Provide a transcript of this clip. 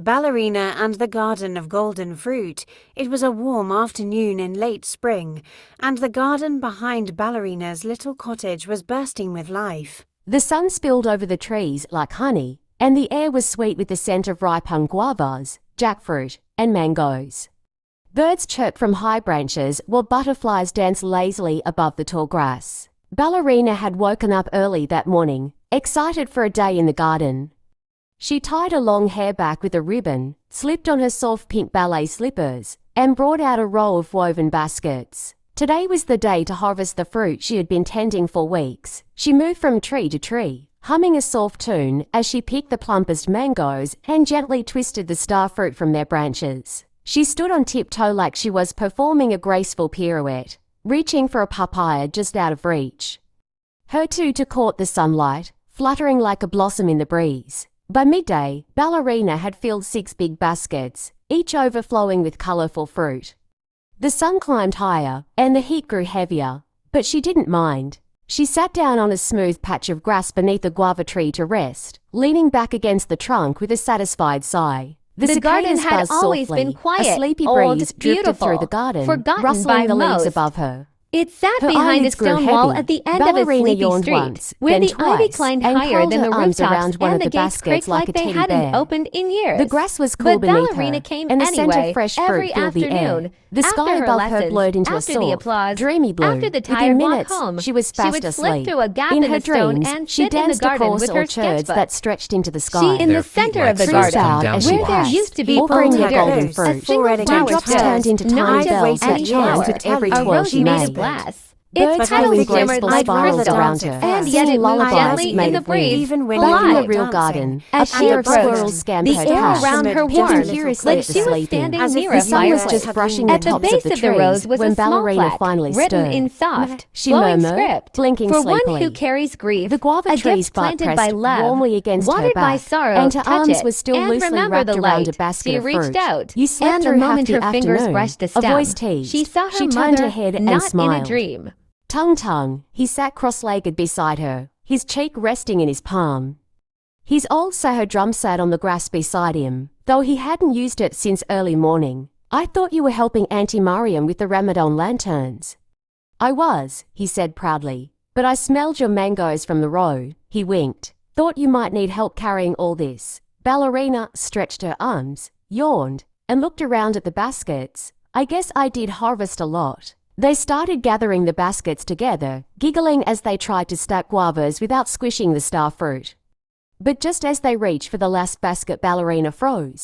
Ballerina and the Garden of Golden Fruit. It was a warm afternoon in late spring, and the garden behind Ballerina's little cottage was bursting with life. The sun spilled over the trees like honey, and the air was sweet with the scent of ripe guavas, jackfruit, and mangoes. Birds chirped from high branches while butterflies danced lazily above the tall grass. Ballerina had woken up early that morning, excited for a day in the garden. She tied her long hair back with a ribbon, slipped on her soft pink ballet slippers, and brought out a row of woven baskets. Today was the day to harvest the fruit she had been tending for weeks. She moved from tree to tree, humming a soft tune as she picked the plumpest mangoes and gently twisted the star fruit from their branches. She stood on tiptoe like she was performing a graceful pirouette, reaching for a papaya just out of reach. Her tutu caught the sunlight, fluttering like a blossom in the breeze. By midday, Ballerina had filled 6 big baskets, each overflowing with colourful fruit. The sun climbed higher, and the heat grew heavier, but she didn't mind. She sat down on a smooth patch of grass beneath a guava tree to rest, leaning back against the trunk with a satisfied sigh. The garden had always been quiet, a sleepy old, breeze drifted beautiful, through the garden, forgotten rustling by the leaves most. above her. It sat Her behind a eyelids grew stone wall heavy. at the end Ballerina of a sleepy yawned street, once, where then the ivy twice, climbed and higher curled than her the arms rooftops around one and of the the gates baskets creaked like like a they teddy hadn't bear. opened in years. The grass was cool But beneath Ballerina her, came and the anyway, scent of fresh every fruit filled the air. afternoon. The sky After her above her lessons, blurred into a after the soft, applause, dreamy blue. after the Within tired walk minutes, home, she was she fast would asleep. slip through a gap In in her the stone dreams, and she sit in the danced garden across with her orchards sketchbook. that stretched into the sky. In the center of the Trees out garden, as where she there passed, used to be offering only her golden dirt, a fruit. single flower Drops stem, turned into not tiny just bells that any chimed flower, with every a twirl rose she made made. of glass. Birds Its petals flew glimmered graceful like spirals crystals, around her, and yet singing it moved lullabies gently made in the of wind. breeze, Even when Back in the alive. real garden, a As she pair of approached, squirrels scampered the air past, around her picking warmed, curiously like at the she was sleeping. standing As if near the a sun was fireplace. just brushing the At the tops base of the of the rose trees was when a small Ballerina plaque, finally written stirred. in soft, She flowing murmured, script. blinking For one sleepily. who carries grief, The guava a tree's gift butt planted pressed by love, warmly against her watered by back, sorrow, and her touch arms it, were still and loosely remember wrapped the around a light. basket She of reached fruit. out, You slept and the through half moment the her fingers afternoon. brushed the A stem, voice teased. she saw her She mother, turned her head and not smiled. in a dream. Tongue, he sat cross-legged beside her, his cheek resting in his palm. His old Saho drum sat on the grass beside him, though he hadn't used it since early morning. I thought you were helping Auntie Mariam with the Ramadan lanterns. I was, he said proudly, but I smelled your mangoes from the road. He winked. Thought you might need help carrying all this. Ballerina stretched her arms, yawned, and looked around at the baskets. I guess I did harvest a lot. They started gathering the baskets together, giggling as they tried to stack guavas without squishing the star fruit. But just as they reached for the last basket, Ballerina froze.